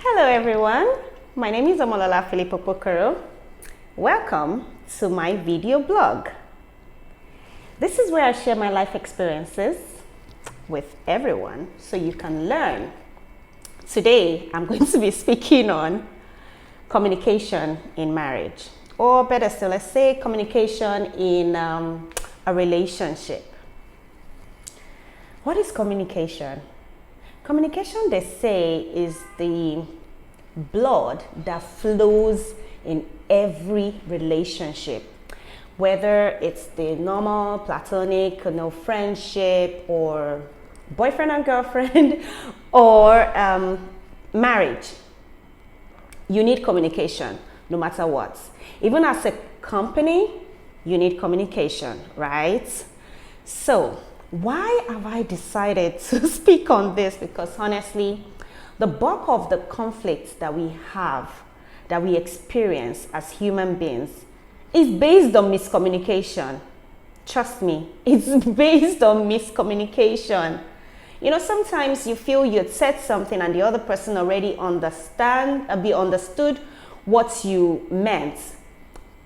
Hello everyone, my name is Omolola Philippo Pokoro. Welcome to my video blog. This is where I share my life experiences with everyone so you can learn. Today I'm going to be speaking on communication in marriage, or better still, let's say communication in a relationship. What is communication? Communication, they say, is the blood that flows in every relationship, whether it's the normal platonic, friendship, or boyfriend and girlfriend, or marriage. You need communication no matter what. Even as a company, you need communication, right? So why have I decided to speak on this? Because honestly, the bulk of the conflicts that we have, that we experience as human beings, is based on miscommunication. Trust me, it's based on miscommunication. Sometimes you feel you had said something and the other person already understood what you meant.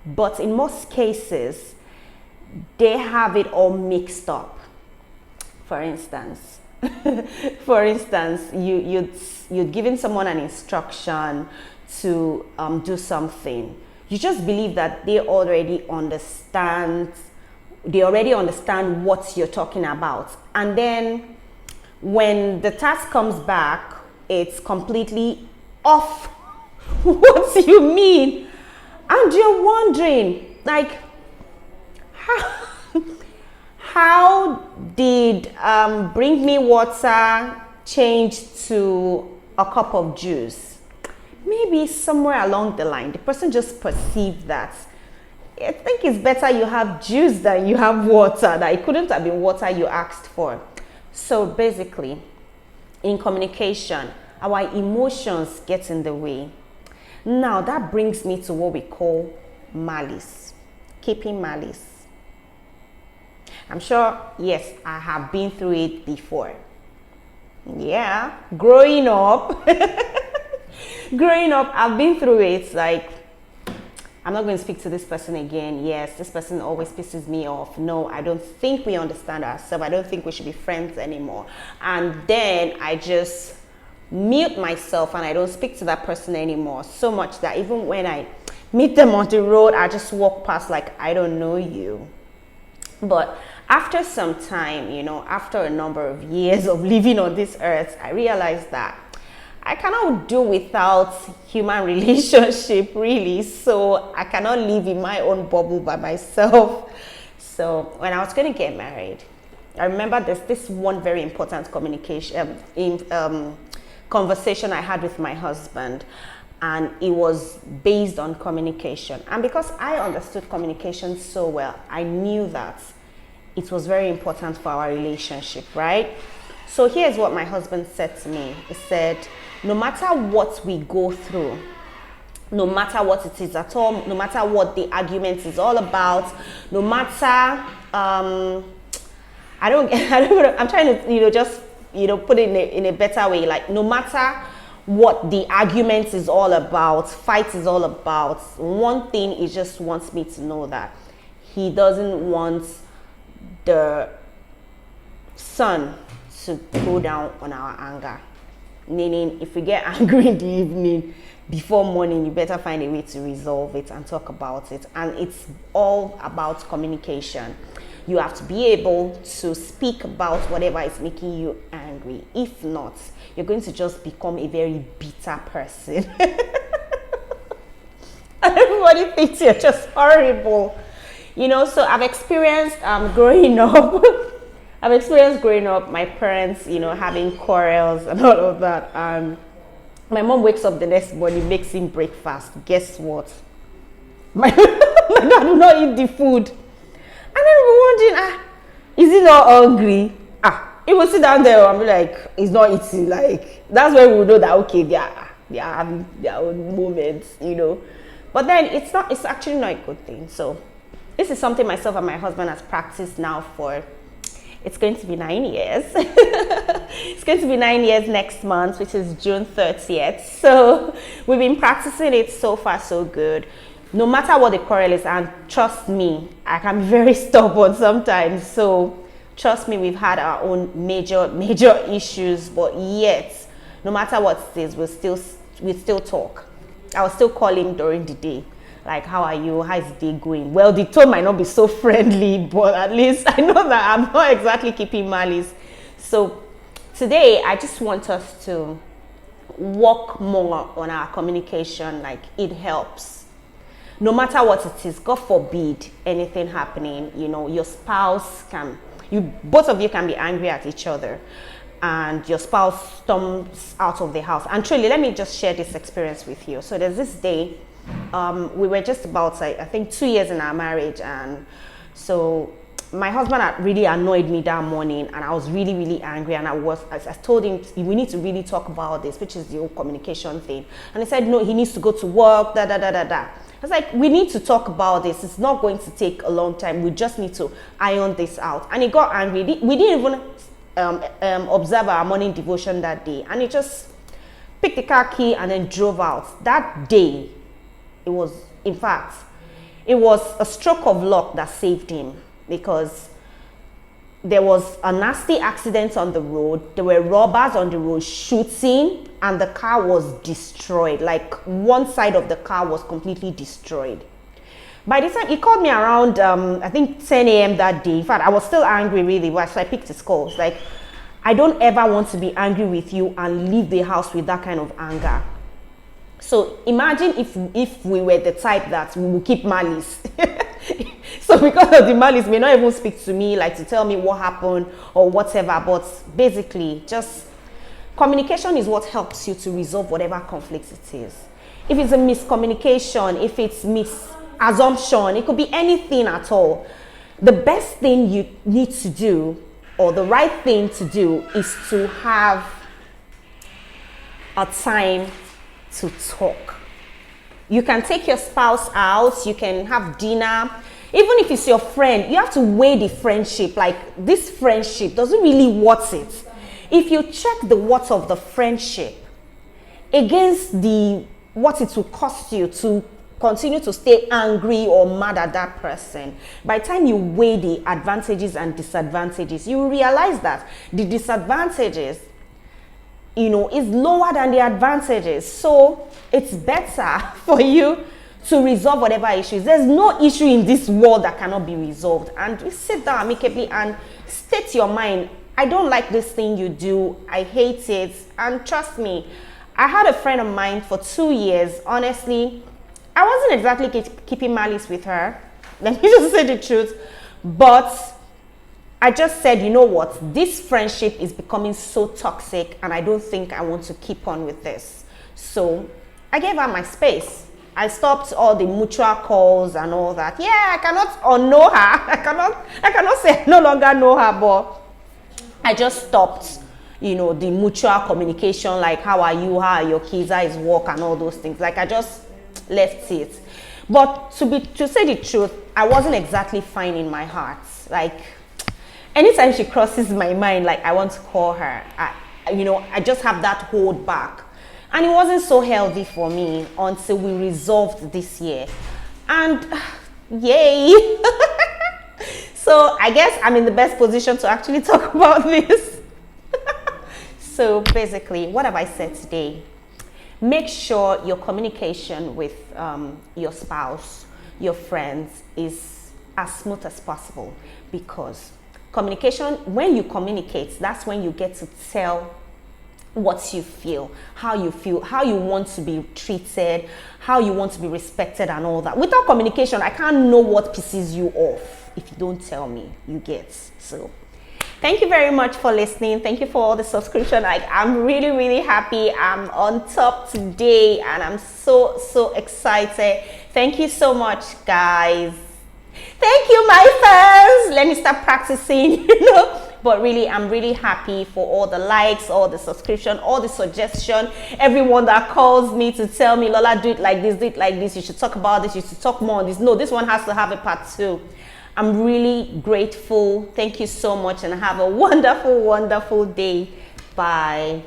But in most cases, they have it all mixed up. For instance, you'd given someone an instruction to do something. You just believe that they already understand what you're talking about. And then when the task comes back, it's completely off what you mean. And you're wondering, like, how did bring me water change to a cup of juice? Maybe somewhere along the line, the person just perceived that. I think it's better you have juice than you have water, that it couldn't have been water you asked for. So basically, in communication, our emotions get in the way. Now that brings me to what we call malice, keeping malice. I'm sure, yes, I have been through it before. Yeah, growing up, I've been through it. Like, I'm not going to speak to this person again. Yes, this person always pisses me off. No, I don't think we understand ourselves. I don't think we should be friends anymore. And then I just mute myself and I don't speak to that person anymore. So much that even when I meet them on the road, I just walk past like, I don't know you. But after some time, after a number of years of living on this earth, I realized that I cannot do without human relationship, really. So I cannot live in my own bubble by myself. So when I was going to get married, I remember there's this one very important conversation I had with my husband. And it was based on communication. And because I understood communication so well, I knew that it was very important for our relationship, right? So here's what my husband said to me. He said, no matter what we go through, no matter what it is at all, no matter what the argument is all about, no matter, I'm trying to, just, put it in a better way. Like, no matter what the argument is all about, fight is all about, one thing, he just wants me to know that he doesn't want the sun to go down on our anger. Meaning, if we get angry in the evening, before morning, you better find a way to resolve it and talk about it. And it's all about communication. You have to be able to speak about whatever is making you angry. If not, you're going to just become a very bitter person. And everybody thinks you're just horrible. So I've experienced growing up. My parents, having quarrels and all of that. And my mom wakes up the next morning, makes him breakfast. Guess what? My dad will not eat the food. And then we're wondering, is he not hungry? He will sit down there and be like, he's not eating. Like, that's where we will know that, okay, they are having their own moments, But then it's actually not a good thing. So this is something myself and my husband has practiced now for It's going to be 9 years. It's going to be 9 years next month, which is June 30th. So we've been practicing it so far, so good. No matter what the quarrel is, and trust me, I can be very stubborn sometimes. So trust me, we've had our own major issues, but yet, no matter what it is, we still talk. I will still call him during the day. Like, how are you? How is the day going? Well, the tone might not be so friendly, but at least I know that I'm not exactly keeping malice. So today, I just want us to work more on our communication. Like, it helps. No matter what it is, God forbid anything happening, you know, your spouse both of you can be angry at each other, and your spouse storms out of the house. And truly, let me just share this experience with you. So there's this day, we were just about, I think, 2 years in our marriage, and so my husband had really annoyed me that morning, and I was really angry, and I told him we need to really talk about this, which is the whole communication thing. And he said no, he needs to go to work, I was like, we need to talk about this. It's not going to take a long time. We just need to iron this out. And he got angry. We didn't even observe our morning devotion that day, and he just picked the car key and then drove out. That day, it was a stroke of luck that saved him, because there was a nasty accident on the road. There were robbers on the road shooting, and the car was destroyed. Like, one side of the car was completely destroyed. By the time he called me around, I think 10 a.m. that day. In fact, I was still angry really, so I picked his call. It's like, I don't ever want to be angry with you and leave the house with that kind of anger. So imagine if we were the type that we will keep malice. So because of the malice, may not even speak to me, like to tell me what happened or whatever. But basically, just communication is what helps you to resolve whatever conflict it is. If it's a miscommunication, if it's misassumption, it could be anything at all. The best thing you need to do, or the right thing to do, is to have a time to talk. You can take your spouse out, you can have dinner. Even if it's your friend, you have to weigh the friendship. Like, this friendship, does it really worth it? If you check the worth of the friendship against what it will cost you to continue to stay angry or mad at that person, by the time you weigh the advantages and disadvantages, you will realize that the disadvantages, is lower than the advantages. So it's better for you to resolve whatever issues. There's no issue in this world that cannot be resolved. And you sit down amicably and state your mind. I don't like this thing you do. I hate it. And trust me, I had a friend of mine for 2 years. Honestly, I wasn't exactly keeping malice with her. Let me just say the truth. But I just said, you know what? This friendship is becoming so toxic, and I don't think I want to keep on with this. So I gave her my space. I stopped all the mutual calls and all that. Yeah, I cannot unknow her. I cannot say I no longer know her, but I just stopped, the mutual communication, like how are you, how are your kids, how is work, and all those things. Like, I just left it. But to say the truth, I wasn't exactly fine in my heart. Like, anytime she crosses my mind, like, I want to call her, I just have that hold back. And it wasn't so healthy for me until we resolved this year. And yay! So I guess I'm in the best position to actually talk about this. So basically, what have I said today? Make sure your communication with your spouse, your friends, is as smooth as possible, because communication, when you communicate, that's when you get to tell what you feel, how you want to be treated, how you want to be respected, and all that. Without communication, I can't know what pisses you off if you don't tell me, you get. So thank you very much for listening. Thank you for all the subscription. I'm really happy. I'm on top today, and I'm so excited. Thank you so much, guys. Thank you, my fans. Let me start practicing, But really, I'm really happy for all the likes, all the subscription, all the suggestion, everyone that calls me to tell me, Lola, do it like this, you should talk about this, you should talk more on this. No, this one has to have a part 2. I'm really grateful. Thank you so much and have a wonderful, wonderful day. Bye.